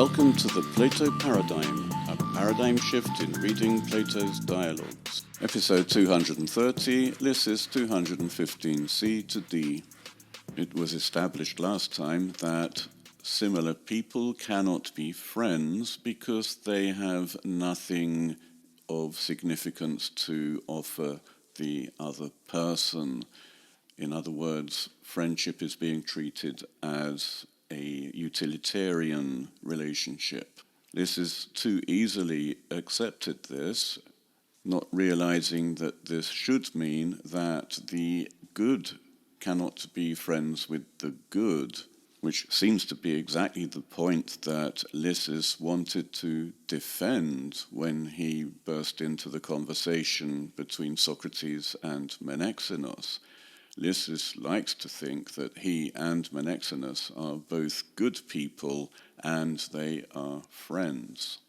Welcome to the Plato Paradigm, a paradigm shift in reading Plato's dialogues. Episode 230, Lysis 215c to d. It was established last time that similar people cannot be friends because they have nothing of significance to offer the other person. In other words, friendship is being treated as a utilitarian relationship. Lysis too easily accepted this, not realizing that this should mean that the good cannot be friends with the good, which seems to be exactly the point that Lysis wanted to defend when he burst into the conversation between Socrates and Menexenus. Lysis likes to think that he and Menexenus are both good people and they are friends.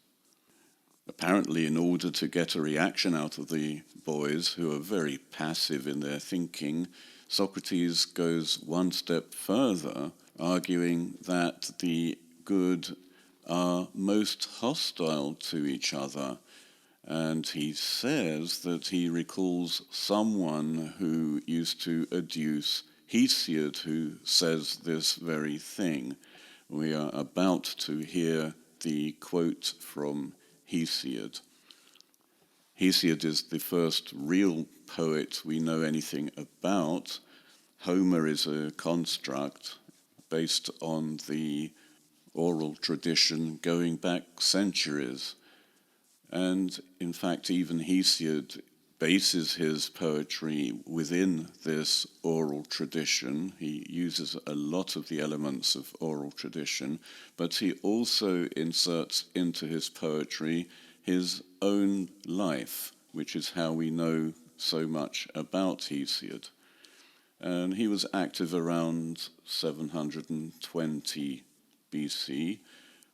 Apparently, in order to get a reaction out of the boys, who are very passive in their thinking, Socrates goes one step further, arguing that the good are most hostile to each other. And he says that he recalls someone who used to adduce Hesiod, who says this very thing. We are about to hear the quote from Hesiod. Hesiod is the first real poet we know anything about. Homer is a construct based on the oral tradition going back centuries. And in fact, even Hesiod bases his poetry within this oral tradition. He uses a lot of the elements of oral tradition, but he also inserts into his poetry his own life, which is how we know so much about Hesiod. And he was active around 720 BC,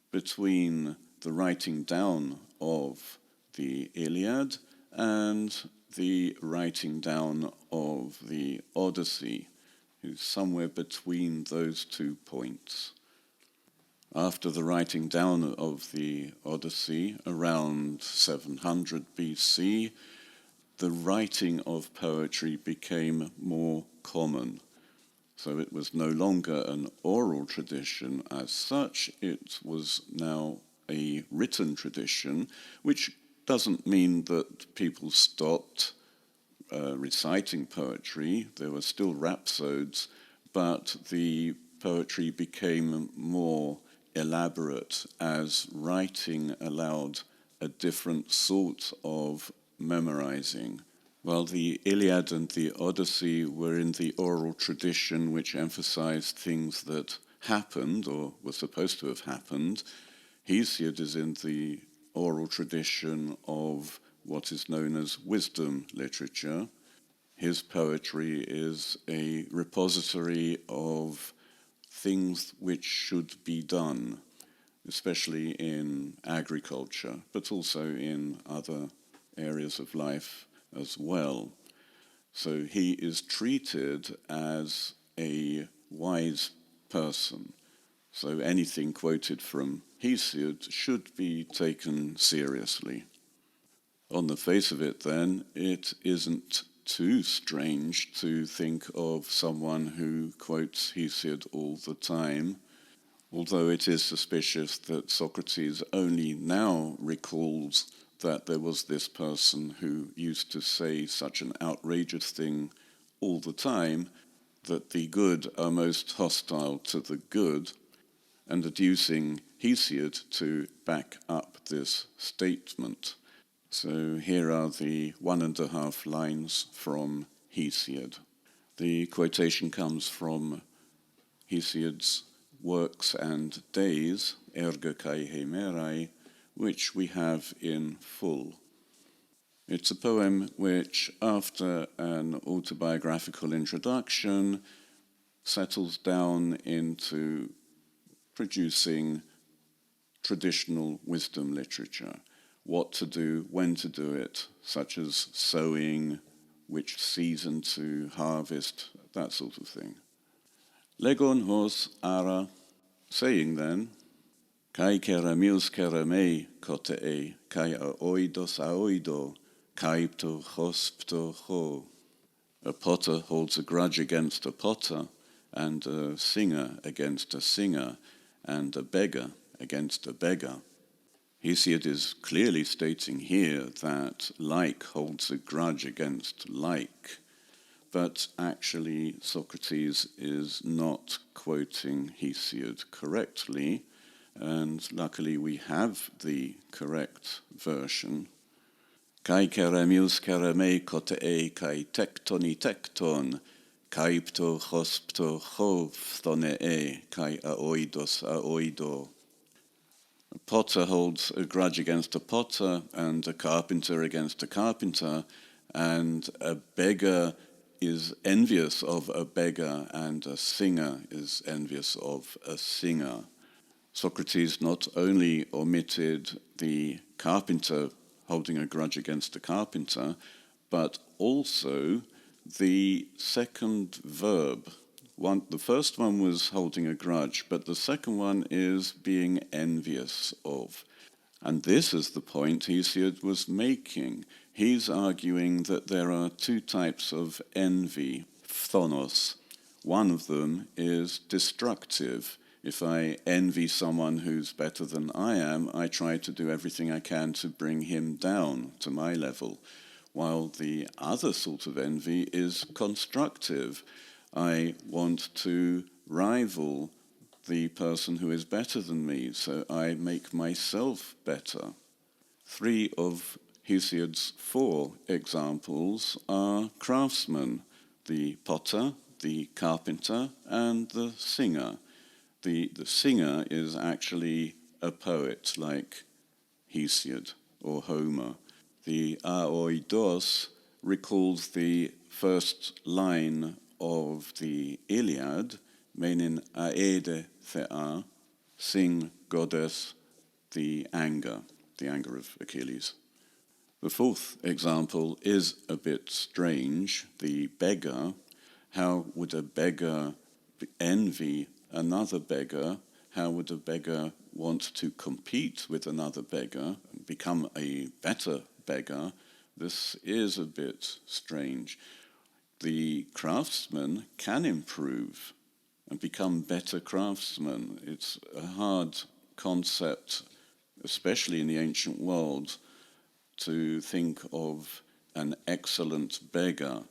between the writing down of the Iliad and the writing down of the Odyssey, who's somewhere between those 2 points. After the writing down of the Odyssey, around 700 BC, the writing of poetry became more common. So it was no longer an oral tradition as such, it was now a written tradition, which doesn't mean that people stopped reciting poetry. There were still rhapsodes, but the poetry became more elaborate as writing allowed a different sort of memorizing. While the Iliad and the Odyssey were in the oral tradition, which emphasized things that happened or were supposed to have happened, Hesiod is in the oral tradition of what is known as wisdom literature. His poetry is a repository of things which should be done, especially in agriculture, but also in other areas of life as well. So he is treated as a wise person. So anything quoted from Hesiod should be taken seriously. On the face of it, then, it isn't too strange to think of someone who quotes Hesiod all the time, although it is suspicious that Socrates only now recalls that there was this person who used to say such an outrageous thing all the time, that the good are most hostile to the good, and adducing Hesiod to back up this statement. So here are the 1.5 lines from Hesiod. The quotation comes from Hesiod's Works and Days, Erga kai Hemerai, which we have in full. It's a poem which, after an autobiographical introduction, settles down into producing traditional wisdom literature. What to do, when to do it, such as sowing, which season to harvest, that sort of thing. Legon hos ara, saying then, Kai keramils kerame kote kai aoidos aoido, kaipto hospto ho. A potter holds a grudge against a potter, and a singer against a singer, and a beggar against a beggar. Hesiod is clearly stating here that like holds a grudge against like, but actually Socrates is not quoting Hesiod correctly, and luckily we have the correct version. Kai keramils kerame kote kai tektoni tekton, kaipto hospto hofthone kai aoidos aoido. A potter holds a grudge against a potter, and a carpenter against a carpenter, and a beggar is envious of a beggar, and a singer is envious of a singer. Socrates not only omitted the carpenter holding a grudge against a carpenter, but also the second verb. The first one was holding a grudge, but the second one is being envious of. And this is the point Hesiod was making. He's arguing that there are two types of envy, phthonos. One of them is destructive. If I envy someone who's better than I am, I try to do everything I can to bring him down to my level. While the other sort of envy is constructive. I want to rival the person who is better than me, so I make myself better. 3 of Hesiod's 4 examples are craftsmen: the potter, the carpenter, and the singer. The singer is actually a poet like Hesiod or Homer. The aoidos recalls the first line of the Iliad, menin aede thea, sing goddess, the anger of Achilles. The 4th example is a bit strange, the beggar. How would a beggar envy another beggar? How would a beggar want to compete with another beggar and become a better beggar? This is a bit strange. The craftsman can improve and become better craftsmen. It's a hard concept, especially in the ancient world, to think of an excellent beggar.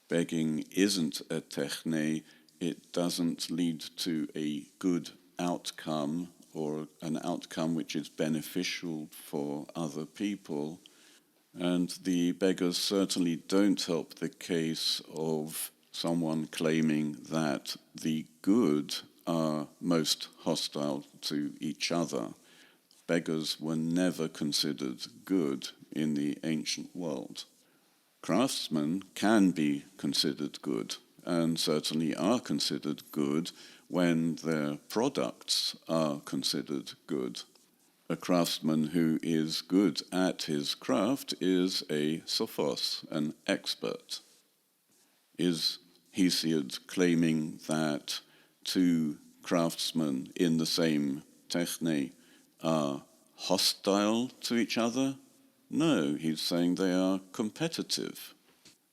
Begging isn't a techne. It doesn't lead to a good outcome or an outcome which is beneficial for other people. And the beggars certainly don't help the case of someone claiming that the good are most hostile to each other. Beggars were never considered good in the ancient world. Craftsmen can be considered good, and certainly are considered good when their products are considered good. A craftsman who is good at his craft is a sophos, an expert. Is Hesiod claiming that 2 craftsmen in the same techne are hostile to each other? No, he's saying they are competitive.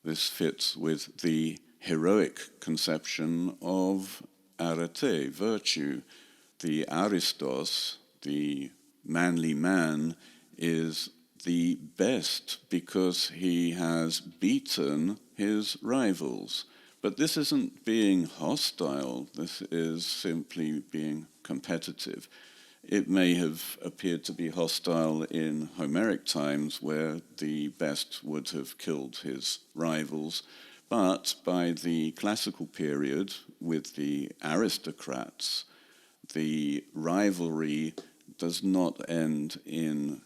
This fits with the heroic conception of arete, virtue. The aristos, the manly man, is the best because he has beaten his rivals. But this isn't being hostile, this is simply being competitive. It may have appeared to be hostile in Homeric times where the best would have killed his rivals, but by the classical period with the aristocrats, the rivalry does not end in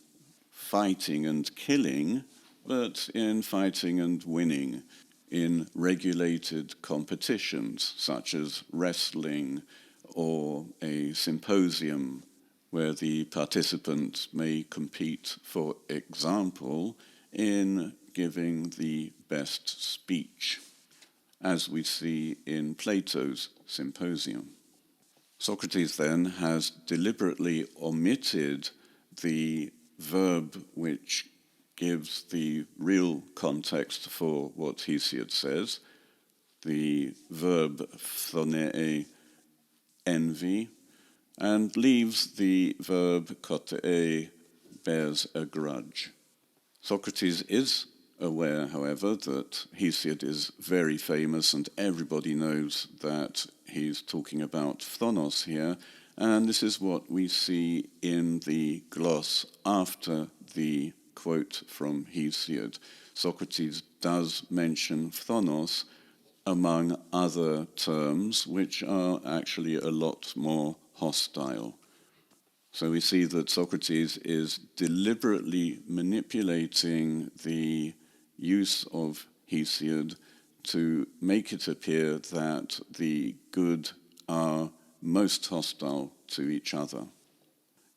fighting and killing, but in fighting and winning, in regulated competitions such as wrestling or a symposium where the participants may compete, for example, in giving the best speech, as we see in Plato's Symposium. Socrates then has deliberately omitted the verb which gives the real context for what Hesiod says, the verb phthonee, envy, and leaves the verb kotee, bears a grudge. Socrates is aware, however, that Hesiod is very famous and everybody knows that he's talking about phthonos here, and this is what we see in the gloss after the quote from Hesiod. Socrates does mention phthonos among other terms which are actually a lot more hostile. So we see that Socrates is deliberately manipulating the use of Hesiod to make it appear that the good are most hostile to each other.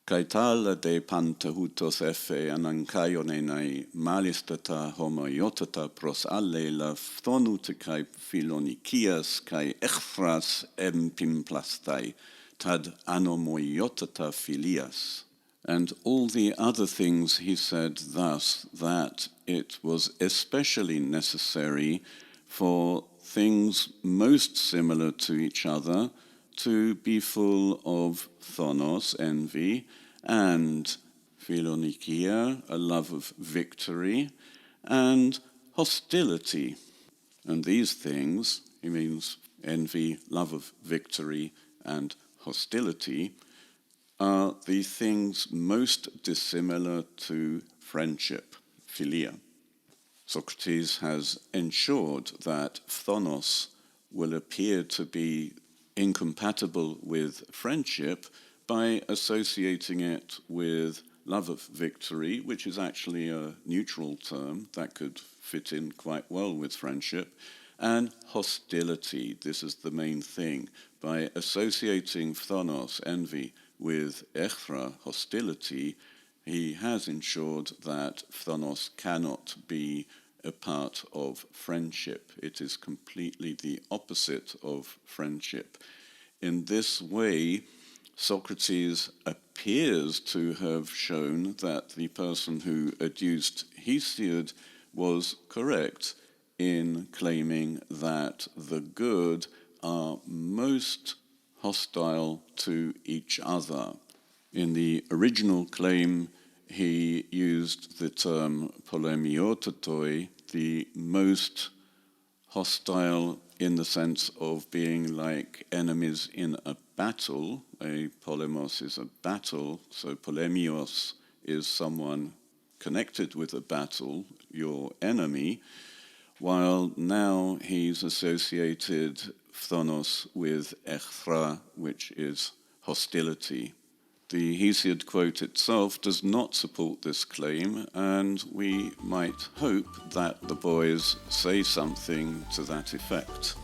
Kai tala de pantahutos efe anankaionienai malistata homoiotata pros alle la phthonute kai philonikias kai echthras empimplastai tad anomoiotata philias. And all the other things he said thus, that it was especially necessary for things most similar to each other to be full of phthonos, envy, and philonikia, a love of victory, and hostility. And these things, he means envy, love of victory, and hostility, are the things most dissimilar to friendship, philia. Socrates has ensured that phthonos will appear to be incompatible with friendship by associating it with love of victory, which is actually a neutral term that could fit in quite well with friendship, and hostility. This is the main thing. By associating phthonos, envy, with echthra, hostility, he has ensured that phthonos cannot be a part of friendship. It is completely the opposite of friendship. In this way, Socrates appears to have shown that the person who adduced Hesiod was correct in claiming that the good are most hostile to each other. In the original claim, he used the term polemiototoi, the most hostile in the sense of being like enemies in a battle. A polemos is a battle, so polemios is someone connected with a battle, your enemy, while now he's associated phthonos with echthra, which is hostility. The Hesiod quote itself does not support this claim, and we might hope that the boys say something to that effect.